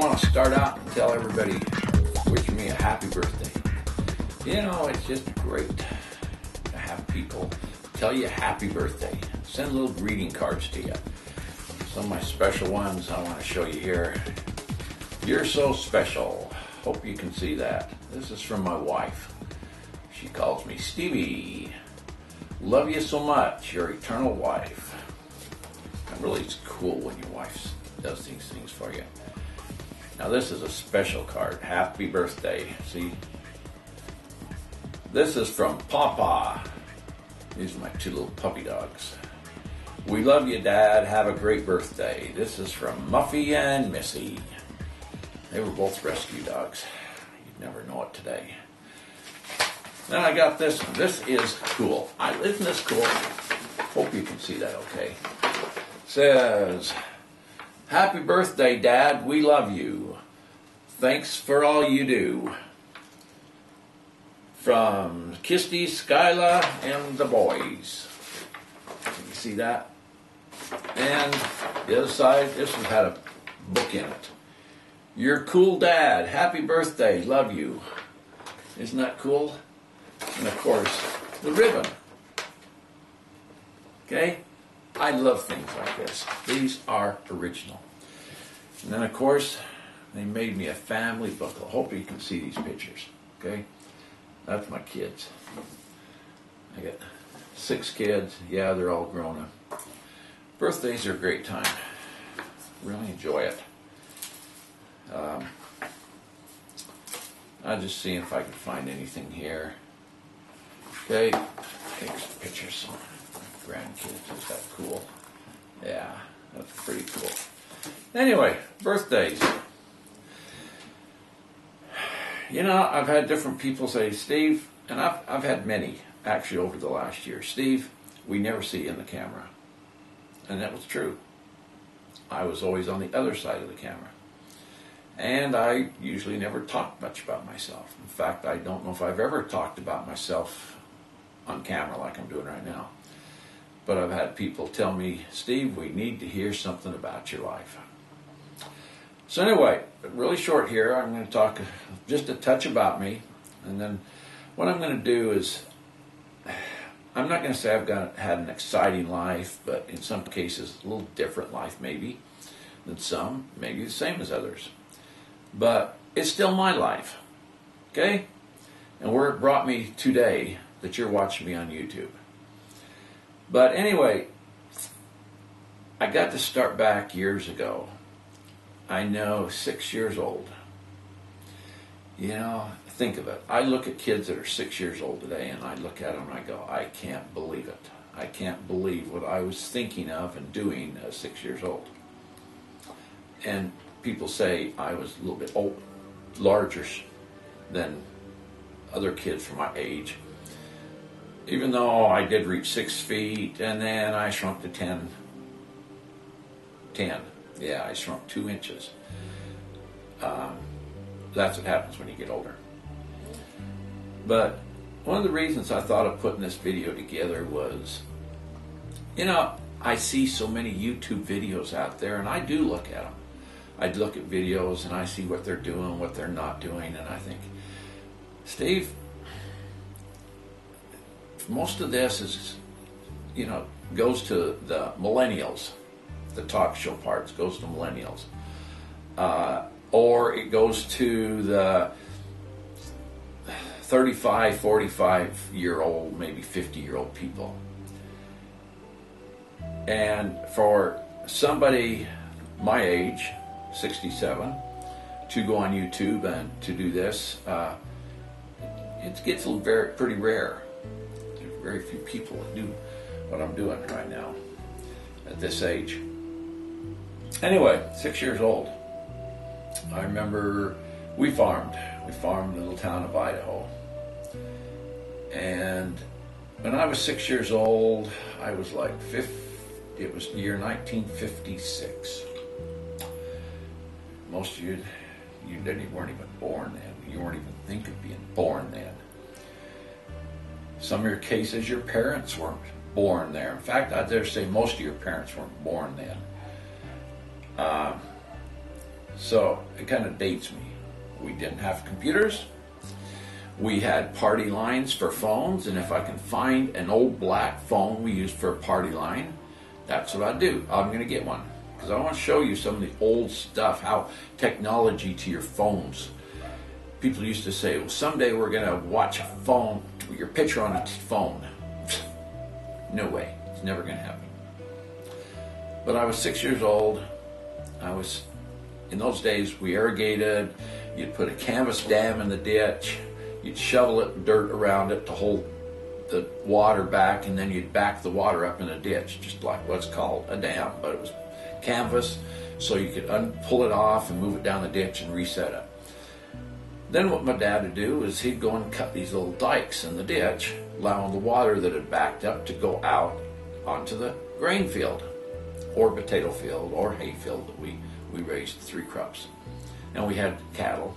want to start out and tell everybody wishing me a happy birthday. You know, it's just great to have people tell you happy birthday. Send little greeting cards to you. Some of my special ones I want to show you here. You're so special. Hope you can see that. This is from my wife. She calls me Stevie. Love you so much, your eternal wife. It really is cool when your wife does these things for you. Now this is a special card. Happy birthday. See? This is from Papa. These are my two little puppy dogs. We love you, Dad. Have a great birthday. This is from Muffy and Missy. They were both rescue dogs. You'd never know it today. Then I got this one. This is cool. Isn't this cool? Hope you can see that okay. Says, happy birthday, Dad. We love you. Thanks for all you do. From Kisty, Skyla, and the boys. Can you see that? And the other side, this one had a book in it. You're cool, Dad. Happy birthday. Love you. Isn't that cool? And of course, the ribbon. Okay? I love things like this. These are original. And then of course, they made me a family booklet. Hope you can see these pictures. Okay? That's my kids. I got 6 kids. Yeah, they're all grown up. Birthdays are a great time. Really enjoy it. I'll just see if I can find anything here. Okay, take some pictures of my grandkids. Is that cool? Yeah, that's pretty cool. Anyway, birthdays. You know, I've had different people say, Steve, and I've had many actually over the last year. Steve, we never see you in the camera. And that was true. I was always on the other side of the camera. And I usually never talked much about myself. In fact, I don't know if I've ever talked about myself on camera like I'm doing right now. But I've had people tell me, Steve, we need to hear something about your life. So anyway, really short here, I'm going to talk just a touch about me. And then what I'm going to do is, I'm not going to say I've had an exciting life, but in some cases a little different life maybe than some, maybe the same as others. But it's still my life, okay? And where it brought me today that you're watching me on YouTube. But anyway, I got to start back years ago. I know, 6 years old. You know, think of it. I look at kids that are 6 years old today and I look at them and I go, I can't believe it. I can't believe what I was thinking of and doing at 6 years old. And people say I was a little bit larger than other kids from my age. Even though I did reach 6 feet and then I shrunk to 10. Yeah, I shrunk 2 inches. That's what happens when you get older. But one of the reasons I thought of putting this video together was, you know, I see so many YouTube videos out there and I do look at them. I'd look at videos and I see what they're doing, what they're not doing, and I think, Steve, most of this is, you know, goes to the millennials. The talk show parts goes to millennials. Or it goes to the 35, 45-year-old, maybe 50-year-old people. And for somebody my age, 67, to go on YouTube and to do this, it gets pretty rare. There's very few people that do what I'm doing right now at this age. Anyway, 6 years old. I remember we farmed. We farmed in the little town of Idaho. And when I was 6 years old, I was like it was the year 1956. Most of you weren't even born then. You weren't even thinking of being born then. Some of your cases, your parents weren't born there. In fact, I dare say most of your parents weren't born then. So it kind of dates me. We didn't have computers. We had party lines for phones, and if I can find an old black phone we used for a party line, that's what I do. I'm going to get one because I want to show you some of the old stuff, how technology to your phones. People used to say, well, someday we're going to watch a phone, your picture on a phone. No way. It's never going to happen. But I was 6 years old. In those days, we irrigated. You'd put a canvas dam in the ditch. You'd shovel it, dirt around it to hold the water back, and then you'd back the water up in a ditch, just like what's called a dam, but it was canvas, so you could pull it off and move it down the ditch and reset it. Then what my dad would do is he'd go and cut these little dikes in the ditch, allowing the water that had backed up to go out onto the grain field, or potato field, or hay field that we raised 3 crops. And we had cattle.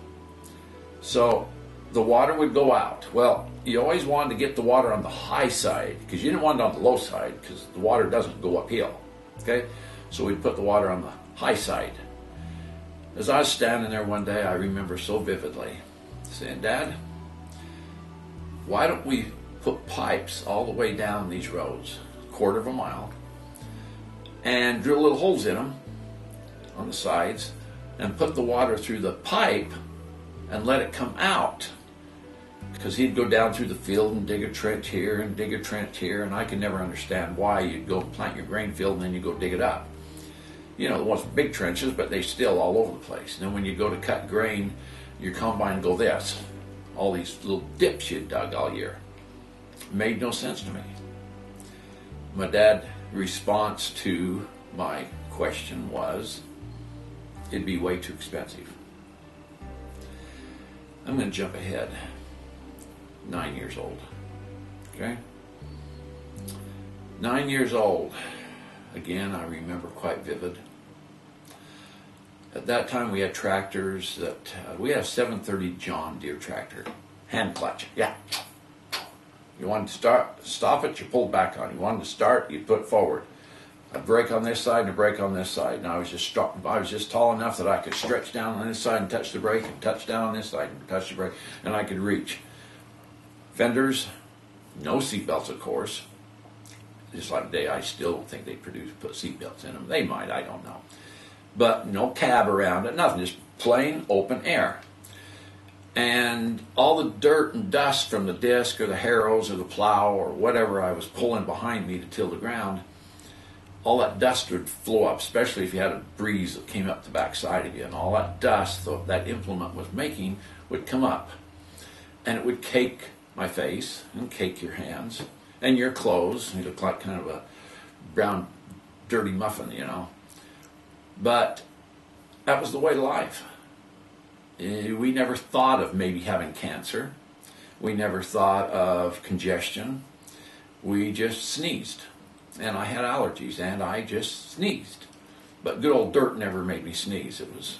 So the water would go out. Well, you always wanted to get the water on the high side because you didn't want it on the low side because the water doesn't go uphill. Okay? So we'd put the water on the high side. As I was standing there one day, I remember so vividly saying, Dad, why don't we put pipes all the way down these roads, 1/4 mile, and drill little holes in them on the sides and put the water through the pipe and let it come out. Because he'd go down through the field and dig a trench here and dig a trench here, and I could never understand why you'd go plant your grain field and then you go dig it up. You know, there wasn't big trenches, but they still all over the place. And then when you go to cut grain, your combine go this. All these little dips you dug all year. It made no sense to me. My dad's response to my question was, it'd be way too expensive. I'm going to jump ahead. 9 years old. Okay? 9 years old. Again, I remember quite vivid. At that time, we had tractors that we had a 730 John Deere tractor, hand clutch. Yeah. You wanted to stop it, you pulled back on it. You wanted to start, you put it forward. A brake on this side and a brake on this side. And I was just tall enough that I could stretch down on this side and touch the brake, and touch down on this side and touch the brake, and I could reach. Fenders, no seatbelts, of course. Just like today, I still don't think they put seatbelts in them. They might, I don't know. But no cab around it, nothing, just plain open air. And all the dirt and dust from the disc or the harrows or the plow or whatever I was pulling behind me to till the ground, all that dust would flow up, especially if you had a breeze that came up the backside of you, and all that dust that implement was making would come up, and it would cake my face and cake your hands and your clothes. You look like kind of a brown, dirty muffin, you know. But that was the way of life. We never thought of maybe having cancer. We never thought of congestion. We just sneezed. And I had allergies, and I just sneezed. But good old dirt never made me sneeze. It was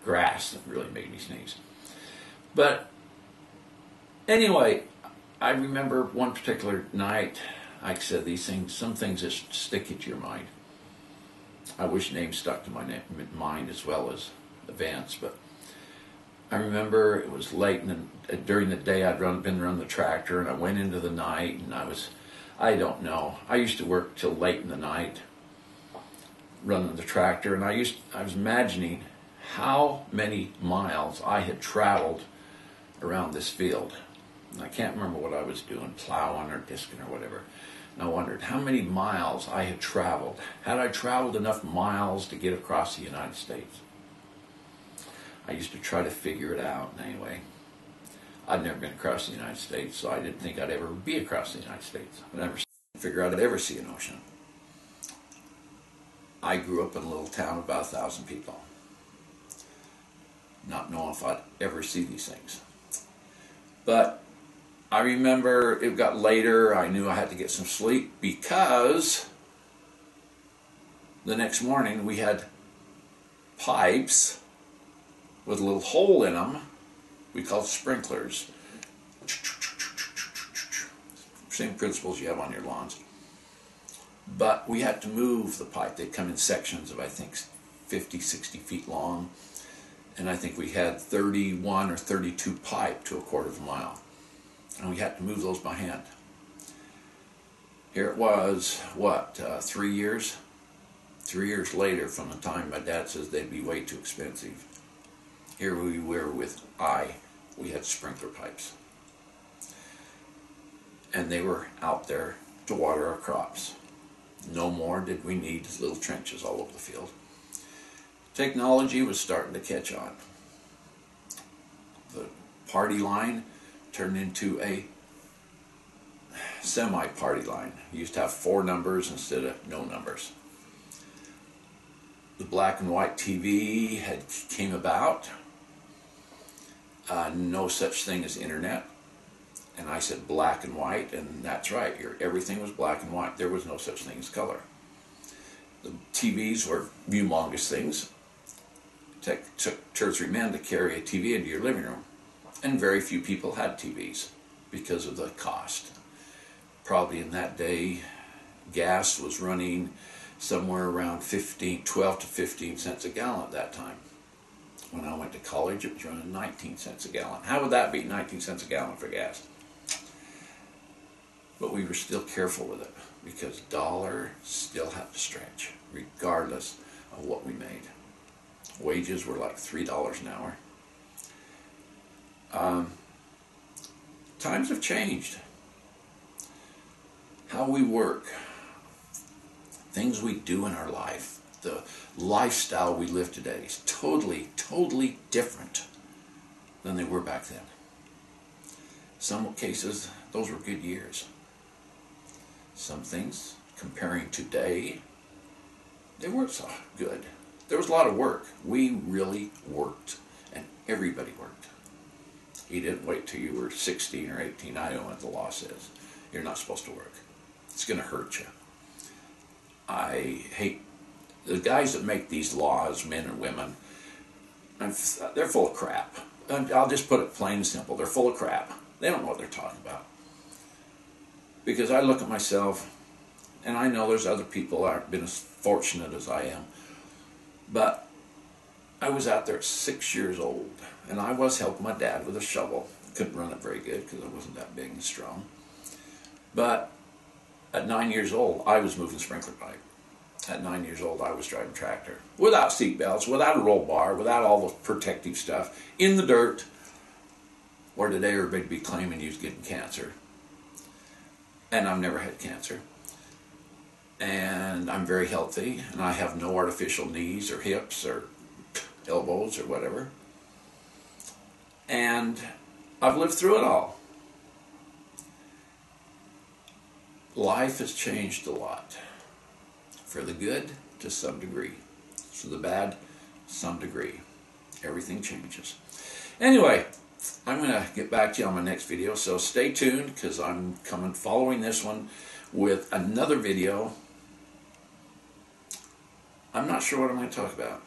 grass that really made me sneeze. But anyway, I remember one particular night, like I said, these things, some things just stick into your mind. I wish names stuck to my mind as well as events, but I remember it was late during the day. I'd been running the tractor, and I went into the night, and I don't know. I used to work till late in the night running the tractor, and I was imagining how many miles I had traveled around this field. And I can't remember what I was doing, plowing or disking or whatever. And I wondered how many miles I had traveled. Had I traveled enough miles to get across the United States? I used to try to figure it out. And anyway, I'd never been across the United States, so I didn't think I'd ever be across the United States. I never figured I'd ever see an ocean. I grew up in a little town of about 1,000 people, not knowing if I'd ever see these things. But I remember it got later. I knew I had to get some sleep because the next morning we had pipes with a little hole in them we called sprinklers. Same principles you have on your lawns. But we had to move the pipe. They'd come in sections of, I think, 50, 60 feet long. and I think we had 31 or 32 pipe to a quarter of a mile, and we had to move those by hand. Here it was, what, 3 years? 3 years later from the time my dad says they'd be way too expensive. Here we were with we had sprinkler pipes. And they were out there to water our crops. No more did we need little trenches all over the field. Technology was starting to catch on. The party line turned into a semi-party line. You used to have 4 numbers instead of no numbers. The black and white TV came about. No such thing as internet. And I said black and white, and that's right. Everything was black and white. There was no such thing as color. The TVs were humongous things. It took 2 or 3 men to carry a TV into your living room. And very few people had TVs because of the cost. Probably in that day, gas was running somewhere around 12 to 15 cents a gallon at that time. When I went to college, it was running 19 cents a gallon. How would that be, 19 cents a gallon for gas? But we were still careful with it because dollar still had to stretch, regardless of what we made. Wages were like $3 an hour. Times have changed. How we work, things we do in our life, the lifestyle we live today is totally, totally different than they were back then. Some cases, those were good years. Some things, comparing today, they weren't so good. There was a lot of work. We really worked, and everybody worked. You didn't wait till you were 16 or 18. I don't know what the law says. You're not supposed to work. It's going to hurt you. I hate the guys that make these laws, men and women. They're full of crap. I'll just put it plain and simple. They're full of crap. They don't know what they're talking about. Because I look at myself, and I know there's other people who aren't been as fortunate as I am. But I was out there at 6 years old, and I was helping my dad with a shovel. Couldn't run it very good because I wasn't that big and strong. But at 9 years old, I was moving sprinkler pipe. At 9 years old, I was driving tractor. Without seat belts, without a roll bar, without all the protective stuff. In the dirt, where today everybody would be claiming you was getting cancer. And I've never had cancer. And I'm very healthy, and I have no artificial knees or hips or elbows or whatever. And I've lived through it all. Life has changed a lot. For the good, to some degree. For the bad, some degree. Everything changes. Anyway, I'm going to get back to you on my next video, so stay tuned because I'm following this one with another video. I'm not sure what I'm going to talk about.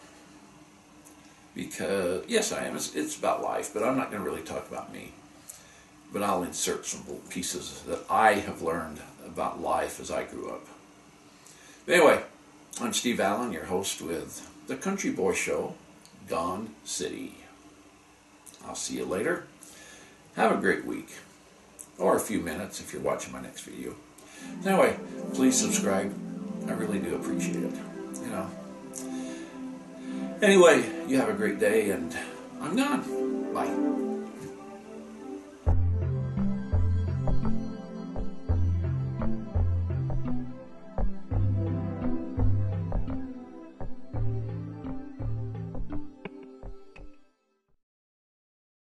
Because, yes, I am. It's about life, but I'm not going to really talk about me. But I'll insert some little pieces that I have learned about life as I grew up. But anyway, I'm Steve Allen, your host with The Country Boy Show, Gone City. I'll see you later. Have a great week. Or a few minutes if you're watching my next video. Anyway, please subscribe. I really do appreciate it. You know. Anyway, you have a great day, and I'm gone. Bye.